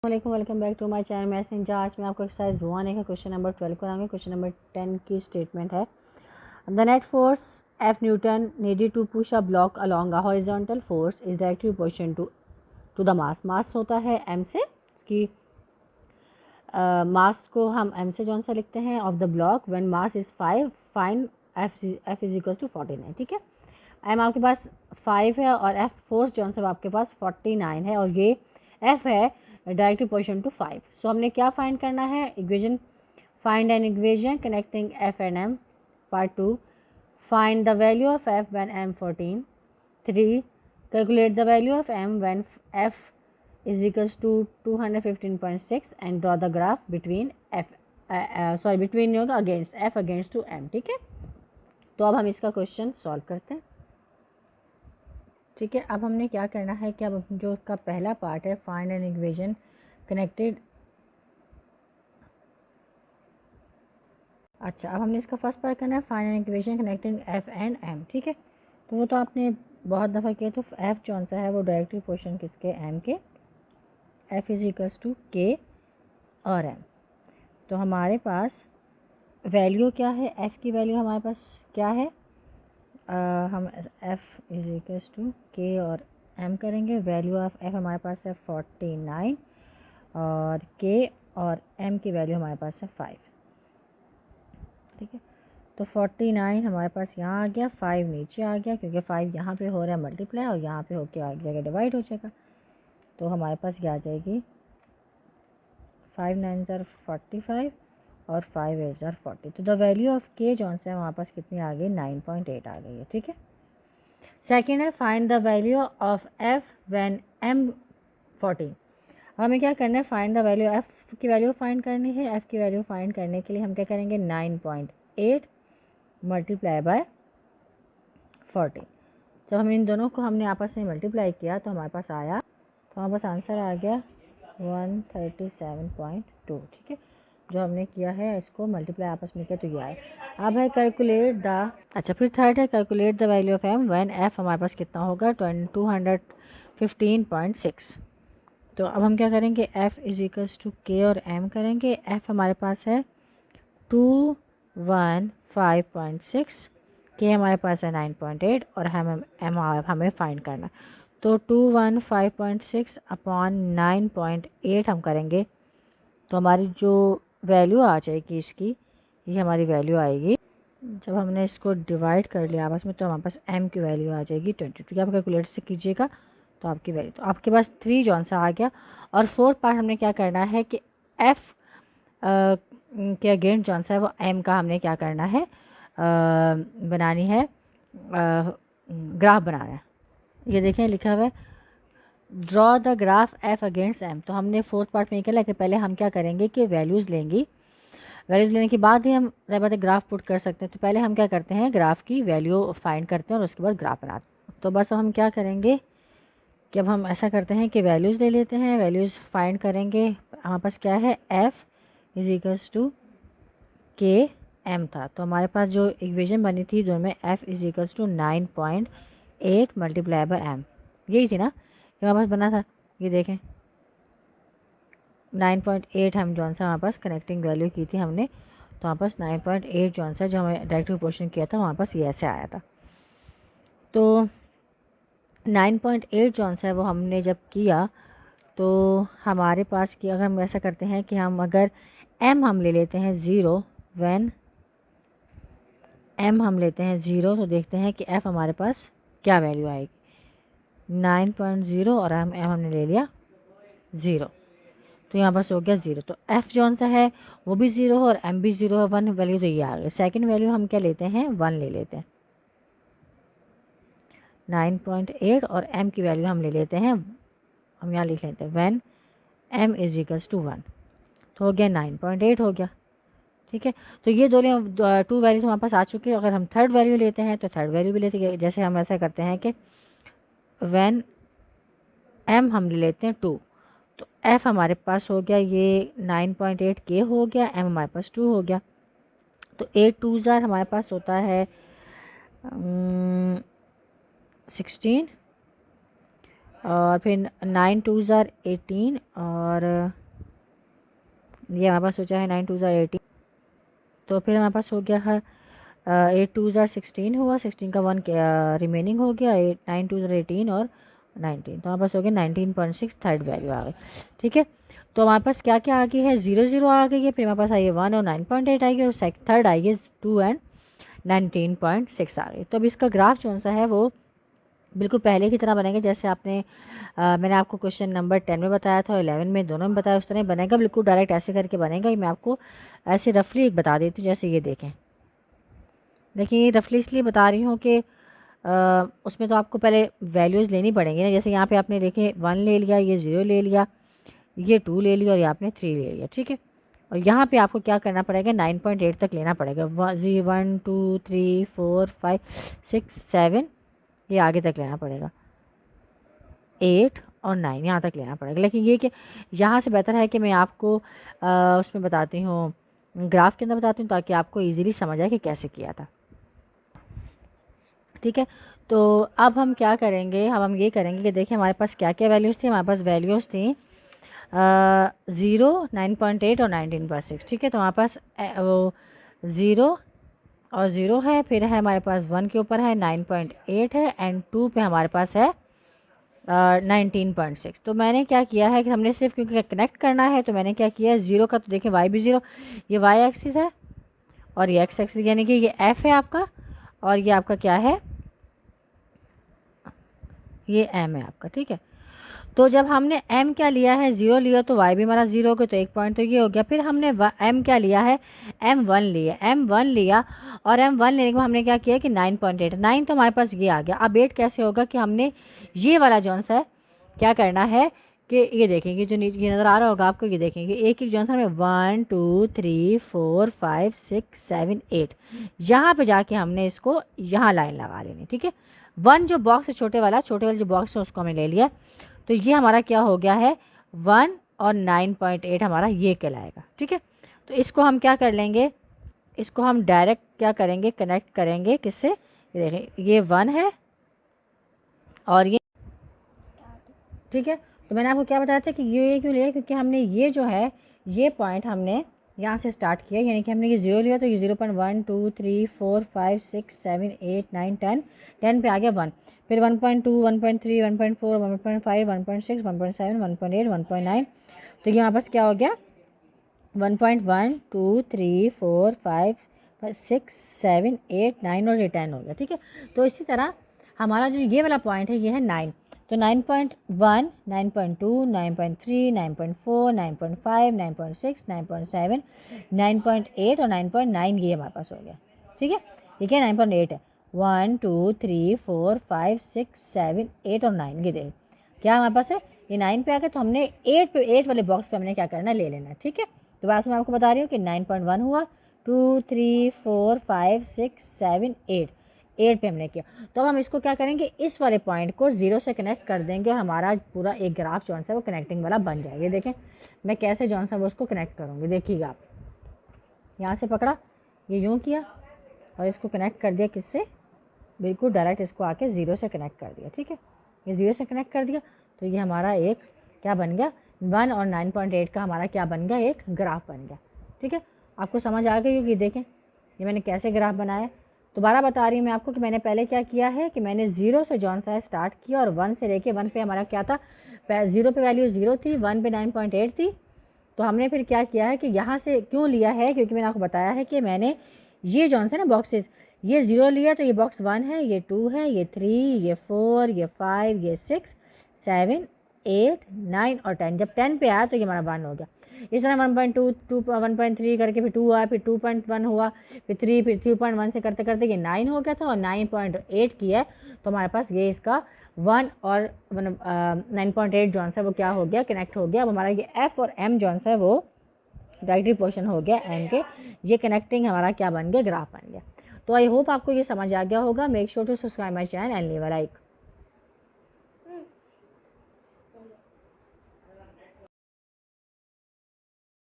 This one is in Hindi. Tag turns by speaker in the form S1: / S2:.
S1: वालेकुम, welcome back to my channel maths ninja. आज मैं आपको एक्सरसाइज 1 का क्वेश्चन नंबर 12 कराऊंगी। क्वेश्चन नंबर 10 की स्टेटमेंट है, the net force F newton needed to push a block along a horizontal force is directly proportional to the mass. Mass होता है m से, कि मास को हम m से जौन सा लिखते हैं of the block when mass is 5 find f is equal to 49। ठीक है, m आपके पास 5 है और f फोर्स जौन सा आपके पास 49 है और ये f है डायरेक्टली प्रोपोर्शनल टू 5। सो हमने क्या फाइंड करना है, equation, find an equation connecting f and m। Part 2, find the value of f when m 14। 3, calculate the value of m when f is equals to 215.6 and draw the graph between between against f against to m। ठीक है, तो अब हम इसका क्वेश्चन सॉल्व करते हैं। ठीक है, अब हमने क्या करना है कि अब जो इसका पहला पार्ट है, फाइंड एन इक्वेशन कनेक्टेड। अच्छा, अब हमने इसका फर्स्ट पार्ट करना है, find an equation connecting F and M. ठीक है, तो वो तो आपने बहुत दफ़ा किया। तो एफ कौन सा है, वो डायरेक्टली पोर्शन किसके, एम के। एफ इज इक्वल्स टू के और एम। तो हमारे पास वैल्यू क्या है, एफ़ की वैल्यू हमारे पास क्या है, हम एफ़ इज इक्वल्स टू के और एम करेंगे। वैल्यू ऑफ एफ़ हमारे पास है 49 और के और एम की वैल्यू हमारे पास है 5। ठीक है, तो 49 हमारे पास यहाँ आ गया, 5 नीचे आ गया क्योंकि 5 यहाँ पे हो रहा है मल्टीप्लाई और यहाँ पे होके आ जाएगा डिवाइड हो जाएगा। तो हमारे पास क्या आ जाएगी, 5 9 ज़र 45 और 5 8 ज़र 40। तो द वैल्यू ऑफ के जौन सा है हमारे पास कितनी आ गई, 9.8 आ गई है। ठीक है, सेकेंड है, find the value of F when M 14। हमें क्या करना है, फाइंड द वैल्यू, एफ़ की वैल्यू फाइंड करनी है। एफ़ की वैल्यू फाइंड करने के लिए हम क्या करेंगे, 9.8 मल्टीप्लाई बाय 40। जब हम इन दोनों को हमने आपस में मल्टीप्लाई किया तो हमारे पास आया, तो हमारे पास आंसर आ गया 137.2। ठीक है, जो हमने किया है इसको मल्टीप्लाई आपस में किया तो ये आया। अब है कैलकुलेट द, अच्छा फिर थर्ड है, calculate the value of M when F हमारे पास कितना होगा, 215.6। तो अब हम क्या करेंगे, f इज इक्वल्स टू के और m करेंगे। f हमारे पास है 215.6, के हमारे पास है 9.8 और हमें फाइंड करना। तो 215.6 अपॉन 9.8 हम करेंगे तो हमारी जो वैल्यू आ जाएगी इसकी, ये हमारी वैल्यू आएगी। जब हमने इसको डिवाइड कर लिया आपस में तो हमारे पास m की वैल्यू आ जाएगी 22। आप कैलकुलेटर से कीजिएगा तो आपकी वैल्यू, तो आपके पास 3 जौन सा आ गया। और फोर्थ पार्ट हमने क्या करना है कि f के अगेंस्ट जौन सा है वो m का हमने क्या करना है, बनानी है, ग्राफ बनाना है। ये देखें लिखा हुआ है, draw the graph f against m। तो हमने फोर्थ पार्ट में क्या कि पहले हम क्या करेंगे कि वैल्यूज़ लेंगी, वैल्यूज़ लेने के बाद ही हम बात ग्राफ पुट कर सकते हैं। तो पहले हम क्या करते हैं, ग्राफ की वैल्यू फाइंड करते हैं और उसके बाद ग्राफ बनाते हैं। तो बस हम क्या करेंगे कि अब हम ऐसा करते हैं कि वैल्यूज़ ले लेते हैं, वैल्यूज़ फाइंड करेंगे। हमारे पास क्या है, f इज इक्वल्स टू के एम था। तो हमारे पास जो इक्वेशन बनी थी दोनों में, f is equals to 9.8 multiply by m, यही थी ना जो हमारे पास बना था। ये देखें 9.8 हम जौन सा हमारे पास कनेक्टिंग वैल्यू की थी हमने, तो हमारे पास 9.8 जौन सा जो हमें डायरेक्ट प्रोपोर्शन किया था हमारे पास ये ऐसे आया था। तो 9.8 जौन सा है वो हमने जब किया तो हमारे पास कि अगर हम ऐसा करते हैं कि हम अगर m हम ले लेते हैं 0, व्हेन m हम लेते हैं 0 तो देखते हैं कि f हमारे पास क्या वैल्यू आएगी, 9.0 और m हमने ले लिया 0, तो यहाँ पास हो गया 0। तो f जौन सा है वो भी 0 है और m भी 0 है, 1 वैल्यू तो ये आ गई। सेकेंड वैल्यू हम क्या लेते हैं, 1 ले लेते हैं। 9.8 और m की वैल्यू हम ले लेते हैं, हम यहाँ लिख लेते हैं when m is equals to 1, तो हो गया 9.8 हो गया। ठीक है, तो ये दोनों 2 वैल्यूज हमारे पास आ चुकी है। अगर हम थर्ड वैल्यू लेते हैं तो थर्ड वैल्यू भी लेते हैं। जैसे हम ऐसा करते हैं कि व्हेन m हम ले लेते हैं 2, तो f हमारे पास हो गया ये 9.8 के हो गया, m हमारे पास 2 हो गया। तो 8 2 ज़ार हमारे पास होता है 16 और फिर 9 2 ज़ार 18 और ये हमारे पास सोचा है 9 2 ज़ार 18, तो फिर हमारे पास हो गया है 8 2 ज़ार 16 हुआ, 16 का 1 रिमेनिंग हो गया, 9 2 ज़ार 18 और 19, तो हमारे पास हो गया 19.6 थर्ड वैल्यू आ गई। ठीक है, तो हमारे पास क्या क्या आ गई है, 0 0 आ गई है, फिर हमारे पास आई है 1 और 9.8 आएगी, और थर्ड आई है 2 एंड 19.6 आ गई। तो अब इसका ग्राफ कौन सा है वो बिल्कुल पहले की तरह बनेगा, जैसे आपने मैंने आपको क्वेश्चन नंबर 10 में बताया था और 11 में, दोनों में बताया, उस तरह बनेगा, बिल्कुल डायरेक्ट ऐसे करके बनेगा। ये मैं आपको ऐसे रफली एक बता देती हूँ, जैसे ये देखें। देखिए ये रफली इसलिए बता रही हूँ कि उसमें तो आपको पहले वैल्यूज़ लेनी पड़ेंगी ना, जैसे यहाँ पे आपने देखे 1 ले लिया, ये 0 ले लिया, ये 2 ले लिया और ये आपने 3 ले लिया। ठीक है, और यहाँ पे आपको क्या करना पड़ेगा, 9.8 तक लेना पड़ेगा, 1 2 3 4 5 6 7, ये आगे तक लेना पड़ेगा, 8 और 9 यहाँ तक लेना पड़ेगा। लेकिन ये कि यहाँ से बेहतर है कि मैं आपको उसमें बताती हूँ, ग्राफ के अंदर बताती हूँ, ताकि आपको इजीली समझ आए कि कैसे किया था। ठीक है, तो अब हम क्या करेंगे, अब हम ये करेंगे कि देखिए हमारे पास क्या क्या वैल्यूज़ थी। हमारे पास वैल्यूज़ थी 0, 9.8 और 19.6। ठीक है, तो हमारे पास वो 0 और 0 है, फिर है हमारे पास 1 के ऊपर है 9.8 है, एंड 2 पे हमारे पास है 19.6। तो मैंने क्या किया है कि हमने सिर्फ क्योंकि कनेक्ट करना है, तो मैंने क्या किया है, 0 का तो देखिए y भी 0, ये y एक्सिस है और ये x एक्सिस, यानी कि ये f है आपका और ये आपका क्या है, ये m है आपका। ठीक है, तो जब हमने m क्या लिया है, 0 लिया, तो y भी हमारा 0 हो गया, तो एक पॉइंट तो ये हो गया। फिर हमने m क्या लिया है, m1 लिया, m1 लिया, और m1 लेने के बाद हमने क्या किया कि 9.8, 9 तो हमारे पास ये आ गया। अब 8 कैसे होगा कि हमने ये वाला जौन सा है क्या करना है कि ये देखेंगे, जो ये नज़र आ रहा होगा आपको, ये देखेंगे एक एक जौन सा हमें 1 2 3 4 5 6 7 8, यहाँ पे जाके हमने इसको यहाँ लाइन लगा लेनी। ठीक है, 1 जो बॉक्स है छोटे वाला जो बॉक्स है उसको हमने ले लिया, तो ये हमारा क्या हो गया है 1 और 9.8 हमारा ये कहलाएगा। ठीक है, तो इसको हम क्या कर लेंगे, इसको हम डायरेक्ट क्या करेंगे, कनेक्ट करेंगे किससे, ये देखें ये 1 है और ये, ठीक है, तो मैंने आपको क्या बताया था कि ये क्यों लिया, क्योंकि हमने ये जो है ये पॉइंट हमने यहाँ से स्टार्ट किया, यानी कि हमने ये 0 लिया, तो ये 0.1 2 3 4 5 6 7 8 9 10, 10 पे आ गया 1, फिर 1.2 1.3 1.4 1.5 1.6 1.7 1.8 1.9, तो ये हमारे पास क्या हो गया 1.1 2 3 4 5 6 7 8 9 और ये 10 हो गया। ठीक है, तो इसी तरह हमारा जो ये वाला पॉइंट है ये है 9, तो 9.1 9.2 9.3 9.4 9.5 9.6 9.7 9.8 और 9.9 ये हमारे पास हो गया। ठीक है, ये क्या 9.8 है, 1 2 3 4 5 6 7 8 और 9, ये देखिए क्या हमारे पास है, ये 9 पे आ गया, तो हमने 8 पे 8 वाले बॉक्स पे हमने क्या करना है, ले लेना है। ठीक है, तो बस मैं आपको बता रही हूँ कि 9.1 हुआ, 2 3 4 5 6 7 8, 8 पे हमने किया। तो अब हम इसको क्या करेंगे, इस वाले पॉइंट को 0 से कनेक्ट कर देंगे और हमारा पूरा एक ग्राफ जौन सा वो कनेक्टिंग वाला बन जाएगा। देखें मैं कैसे जौन सा वो उसको कनेक्ट करूँगी, देखिएगा आप, यहाँ से पकड़ा, ये यूँ किया और इसको कनेक्ट कर दिया किससे, बिल्कुल डायरेक्ट इसको आके 0 से कनेक्ट कर दिया। ठीक है, ये 0 से कनेक्ट कर दिया, तो ये हमारा एक क्या बन गया, 1 और 9.8 का हमारा क्या बन गया, एक ग्राफ बन गया। ठीक है, आपको समझ आ गई होगी। देखें ये मैंने कैसे ग्राफ बनाया, दोबारा बता रही हूँ मैं आपको कि मैंने पहले क्या किया है कि मैंने 0 से जौन सा है स्टार्ट किया, और 1 से लेके 1 पे हमारा क्या था, 0 पे वैल्यू 0 थी, 1 पे 9.8 थी, तो हमने फिर क्या किया है कि यहाँ से क्यों लिया है, क्योंकि मैंने आपको बताया है कि मैंने ये जौन से ना बॉक्सेस, ये 0 लिया, तो ये बॉक्स 1 है, ये 2 है, ये 3, ये 4, ये 5, ये 6 7 8 9 और 10, जब 10 पे आया तो ये हमारा 1 हो गया। इस तरह 1.2 1.3 करके फिर 2 आया, फिर 2.1 हुआ, फिर 3, फिर 3.1 से करते करते ये 9 हो गया था, और 9.8 किया है, तो हमारे पास ये इसका 1 और 9.8 जौन सा वो क्या हो गया, कनेक्ट हो गया। अब हमारा ये एफ और एम जौन सा है वो डायरेक्टली पोर्शन हो गया एम के, ये कनेक्टिंग हमारा क्या बन गया, ग्राफ बन गया। तो आई होप आपको ये समझ आ गया होगा। Make sure to subscribe my channel and leave a like.